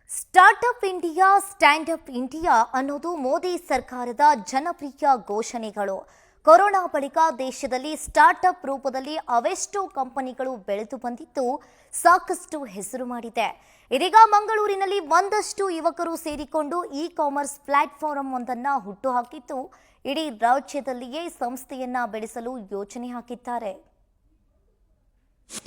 Startup India stand-up India ಅನ್ನೋದು ಮೋದಿ ಸರ್ಕಾರದ ಜನಪ್ರಿಯ ಘೋಷಣೆಗಳು. ಕೊರೋನಾ ಬಳಿಕ ದೇಶದಲ್ಲಿ ಸ್ಟಾರ್ಟ್ಅಪ್ ರೂಪದಲ್ಲಿ ಅವೆಷ್ಟೋ ಕಂಪನಿಗಳು ಬೆಳೆದು ಬಂದಿದ್ದು ಸಾಕಷ್ಟು ಹೆಸರು ಮಾಡಿದೆ. ಇದೀಗ ಮಂಗಳೂರಿನಲ್ಲಿ ಒಂದಷ್ಟು ಯುವಕರು ಸೇರಿಕೊಂಡು ಇ ಕಾಮರ್ಸ್ ಪ್ಲಾಟ್ಫಾರ್ಮ್ ಒಂದನ್ನು ಹುಟ್ಟುಹಾಕಿದ್ದು ಇಡೀ ರಾಜ್ಯದಲ್ಲಿಯೇ ಸಂಸ್ಥೆಯನ್ನ ಬೆಳೆಸಲು ಯೋಜನೆ ಹಾಕಿದ್ದಾರೆ.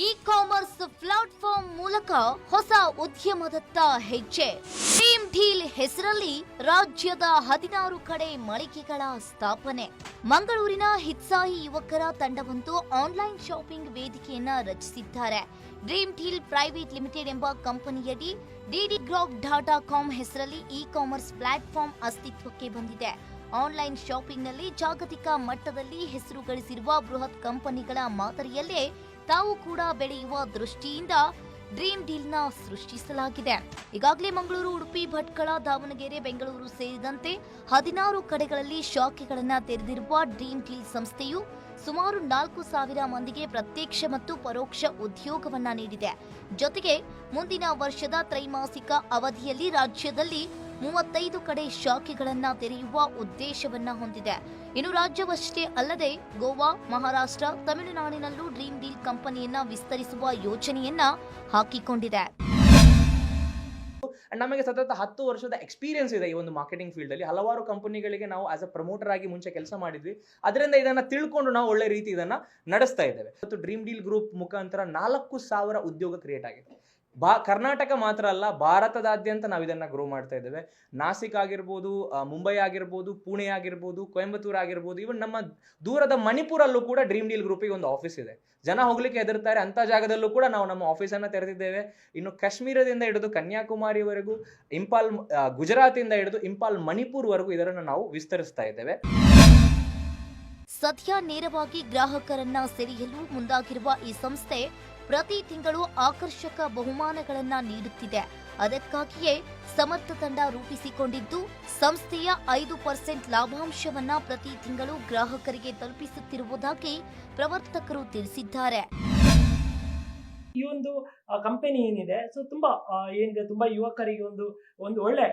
ಇ ಕಾಮರ್ಸ್ ಪ್ಲಾಟ್ಫಾರ್ಮ್ ಮೂಲಕ ಹೊಸ ಉದ್ಯಮದತ್ತ ಹೆಜ್ಜೆ. ಡ್ರೀಮ್ ಡೀಲ್ ಹೆಸರಲ್ಲಿ ರಾಜ್ಯದ 16 ಕಡೆ ಮಳಿಗೆಗಳ ಸ್ಥಾಪನೆ. ಮಂಗಳೂರಿನ ಹಿತ್ಸಾಯಿ ಯುವಕರ ತಂಡವೊಂದು ಆನ್ಲೈನ್ ಶಾಪಿಂಗ್ ವೇದಿಕೆಯನ್ನ ರಚಿಸಿದ್ದಾರೆ. ಡ್ರೀಮ್ ಡೀಲ್ ಪ್ರೈವೇಟ್ ಲಿಮಿಟೆಡ್ ಎಂಬ ಕಂಪನಿಯಡಿ DDGrowth.com ಹೆಸರಲ್ಲಿ ಇ ಕಾಮರ್ಸ್ ಪ್ಲಾಟ್ಫಾರ್ಮ್ ಅಸ್ತಿತ್ವಕ್ಕೆ ಬಂದಿದೆ. ಆನ್ಲೈನ್ ಶಾಪಿಂಗ್ನಲ್ಲಿ ಜಾಗತಿಕ ಮಟ್ಟದಲ್ಲಿ ಹೆಸರು ಗಳಿಸಿರುವ ಬೃಹತ್ ಕಂಪನಿಗಳ ಮಾದರಿಯಲ್ಲೇ ತಾವು ಕೂಡ ಬೆಳೆಯುವ ದೃಷ್ಟಿಯಿಂದ ಡ್ರೀಮ್ ಡೀಲ್ನ ಸೃಷ್ಟಿಸಲಾಗಿದೆ. ಈಗಾಗಲೇ ಮಂಗಳೂರು, ಉಡುಪಿ, ಭಟ್ಕಳ, ದಾವಣಗೆರೆ, ಬೆಂಗಳೂರು ಸೇರಿದಂತೆ 16 ಕಡೆಗಳಲ್ಲಿ ಶಾಖೆಗಳನ್ನು ತೆರೆದಿರುವ ಡ್ರೀಮ್ ಡೀಲ್ ಸಂಸ್ಥೆಯು ಸುಮಾರು 4,000 ಮಂದಿಗೆ ಪ್ರತ್ಯಕ್ಷ ಮತ್ತು ಪರೋಕ್ಷ ಉದ್ಯೋಗವನ್ನ ನೀಡಿದೆ. ಜೊತೆಗೆ ಮುಂದಿನ ವರ್ಷದ ತ್ರೈಮಾಸಿಕ ಅವಧಿಯಲ್ಲಿ ರಾಜ್ಯದಲ್ಲಿ 35 ಕಡೆ ಶಾಖೆಗಳನ್ನ ತೆರೆಯುವ ಉದ್ದೇಶವನ್ನ ಹೊಂದಿದೆ. ಇನ್ನು ರಾಜ್ಯವಷ್ಟೇ ಅಲ್ಲದೆ ಗೋವಾ, ಮಹಾರಾಷ್ಟ್ರ, ತಮಿಳುನಾಡಿನಲ್ಲೂ ಡ್ರೀಮ್ ಡೀಲ್ ಕಂಪನಿಯನ್ನ ವಿಸ್ತರಿಸುವ ಯೋಜನೆಯನ್ನ ಹಾಕಿಕೊಂಡಿದೆ. ನಮಗೆ ಸತತ 10 ವರ್ಷದ ಎಕ್ಸ್ಪೀರಿಯನ್ಸ್ ಇದೆ ಈ ಒಂದು ಮಾರ್ಕೆಟಿಂಗ್ ಫೀಲ್ಡ್ ಅಲ್ಲಿ. ಹಲವಾರು ಕಂಪನಿಗಳಿಗೆ ನಾವು ಆಸ್ ಅ ಪ್ರಮೋಟರ್ ಆಗಿ ಮುಂಚೆ ಕೆಲಸ ಮಾಡಿದ್ವಿ. ಅದರಿಂದ ಇದನ್ನ ತಿಳ್ಕೊಂಡು ನಾವು ಒಳ್ಳೆ ರೀತಿ ಇದನ್ನ ನಡೆಸ್ತಾ ಇದ್ದೇವೆ. ಮತ್ತು ಡ್ರೀಮ್ ಡೀಲ್ ಗ್ರೂಪ್ ಮುಖಾಂತರ 4,000 ಉದ್ಯೋಗ ಕ್ರಿಯೇಟ್ ಆಗಿದೆ. ಕರ್ನಾಟಕ ಮಾತ್ರ ಅಲ್ಲ, ಭಾರತದಾದ್ಯಂತ ನಾವು ಇದನ್ನ ಗ್ರೋ ಮಾಡ್ತಾ ಇದ್ದೇವೆ. ನಾಸಿಕ್ ಆಗಿರ್ಬೋದು, ಮುಂಬೈ ಆಗಿರ್ಬೋದು, ಪುಣೆ ಆಗಿರ್ಬೋದು, ಕೊಯಂಬತ್ತೂರು ಆಗಿರ್ಬೋದು, ಇವನ್ ನಮ್ಮ ದೂರದ ಮಣಿಪುರಲ್ಲೂ ಕೂಡ ಡ್ರೀಮ್ ಡೀಲ್ ಗ್ರೂಪಿಗೆ ಒಂದು ಆಫೀಸ್ ಇದೆ. ಜನ ಹೋಗ್ಲಿಕ್ಕೆ ಹೆದರ್ತಾರೆ, ಅಂತ ಜಾಗದಲ್ಲೂ ಕೂಡ ನಾವು ನಮ್ಮ ಆಫೀಸನ್ನು ತೆರೆದಿದ್ದೇವೆ. ಇನ್ನು ಕಾಶ್ಮೀರದಿಂದ ಹಿಡಿದು ಕನ್ಯಾಕುಮಾರಿವರೆಗೂ, ಇಂಪಾಲ್ ಗುಜರಾತಿಂದ ಹಿಡಿದು ಇಂಪಾಲ್ ಮಣಿಪುರ್ವರೆಗೂ ಇದನ್ನು ನಾವು ವಿಸ್ತರಿಸ್ತಾ ಇದ್ದೇವೆ. ಸದ್ಯ ನೇರವಾಗಿ ಗ್ರಾಹಕರನ್ನ ಸೆಳೆಯಲು ಮುಂದಾಗಿರುವ ಈ ಸಂಸ್ಥೆ ಪ್ರತಿ ತಿಂಗಳು ಆಕರ್ಷಕ ಬಹುಮಾನಗಳನ್ನ ನೀಡುತ್ತಿದೆ. ಅದಕ್ಕಾಗಿಯೇ ಸಮರ್ಥ ತಂಡ ರೂಪಿಸಿಕೊಂಡಿದ್ದು ಸಂಸ್ಥೆಯ 5% ಲಾಭಾಂಶವನ್ನ ಪ್ರತಿ ತಿಂಗಳು ಗ್ರಾಹಕರಿಗೆ ತಲುಪಿಸುತ್ತಿರುವುದಾಗಿ ಪ್ರವರ್ತಕರು ತಿಳಿಸಿದ್ದಾರೆ. ಈ ಒಂದು ಕಂಪನಿ ಏನಿದೆ, ಸೊ ತುಂಬಾ ಯುವಕರಿಗೆ ಒಂದು ಒಳ್ಳೆ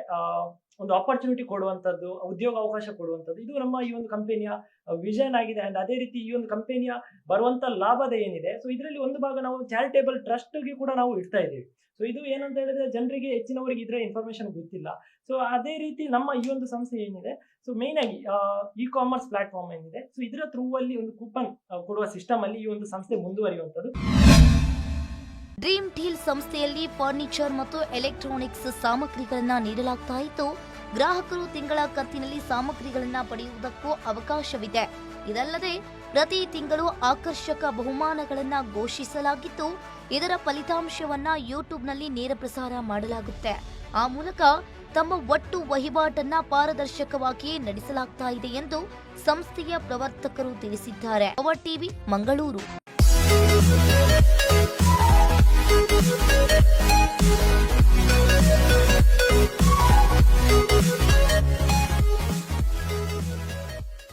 ಒಂದು ಆಪರ್ಚುನಿಟಿ ಕೊಡುವಂಥದ್ದು, ಉದ್ಯೋಗ ಅವಕಾಶ ಕೊಡುವಂಥದ್ದು, ಇದು ನಮ್ಮ ಈ ಒಂದು ಕಂಪನಿಯ ವಿಷನ್ ಆಗಿದೆ. ಅಂಡ್ ಅದೇ ರೀತಿ ಈ ಒಂದು ಕಂಪನಿಯ ಬರುವಂತ ಲಾಭದ ಏನಿದೆ, ಸೊ ಇದರಲ್ಲಿ ಒಂದು ಭಾಗ ನಾವು ಚಾರಿಟೇಬಲ್ ಟ್ರಸ್ಟ್ಗೆ ಕೂಡ ನಾವು ಇಡ್ತಾ ಇದ್ದೀವಿ. ಸೊ ಇದು ಏನಂತ ಹೇಳಿದ್ರೆ ಜನರಿಗೆ, ಹೆಚ್ಚಿನವರಿಗೆ ಇದರ ಇನ್ಫಾರ್ಮೇಶನ್ ಗೊತ್ತಿಲ್ಲ. ಸೊ ಅದೇ ರೀತಿ ನಮ್ಮ ಈ ಒಂದು ಸಂಸ್ಥೆ ಏನಿದೆ, ಸೊ ಮೇನ್ ಆಗಿ ಇ ಕಾಮರ್ಸ್ ಪ್ಲಾಟ್ಫಾರ್ಮ್ ಏನಿದೆ, ಸೊ ಇದರ ಥ್ರೂ ಅಲ್ಲಿ ಒಂದು ಕೂಪನ್ ಕೊಡುವ ಸಿಸ್ಟಮ್ ಅಲ್ಲಿ ಈ ಒಂದು ಸಂಸ್ಥೆ ಮುಂದುವರಿಯುವಂಥದ್ದು. ಡ್ರೀಮ್ ಡೀಲ್ ಸಂಸ್ಥೆಯಲ್ಲಿ ಫರ್ನಿಚರ್ ಮತ್ತು ಎಲೆಕ್ಟ್ರಾನಿಕ್ಸ್ ಸಾಮಗ್ರಿಗಳನ್ನ ನೀಡಲಾಗ್ತಾ ಇದ್ದು, ಗ್ರಾಹಕರು ತಿಂಗಳ ಕಂತಿನಲ್ಲಿ ಸಾಮಗ್ರಿಗಳನ್ನ ಪಡೆಯುವುದಕ್ಕೂ ಅವಕಾಶವಿದೆ. ಇದಲ್ಲದೆ ಪ್ರತಿ ತಿಂಗಳು ಆಕರ್ಷಕ ಬಹುಮಾನಗಳನ್ನ ಘೋಷಿಸಲಾಗಿದ್ದು, ಇದರ ಫಲಿತಾಂಶವನ್ನ ಯೂಟ್ಯೂಬ್ನಲ್ಲಿ ನೇರ ಪ್ರಸಾರ ಮಾಡಲಾಗುತ್ತೆ. ಆ ಮೂಲಕ ತಮ್ಮ ಒಟ್ಟು ವಹಿವಾಟನ್ನ ಪಾರದರ್ಶಕವಾಗಿಯೇ ನಡೆಸಲಾಗ್ತಾ ಇದೆ ಎಂದು ಸಂಸ್ಥೆಯ ಪ್ರವರ್ತಕರು ತಿಳಿಸಿದ್ದಾರೆ. Power TV, Mangaluru.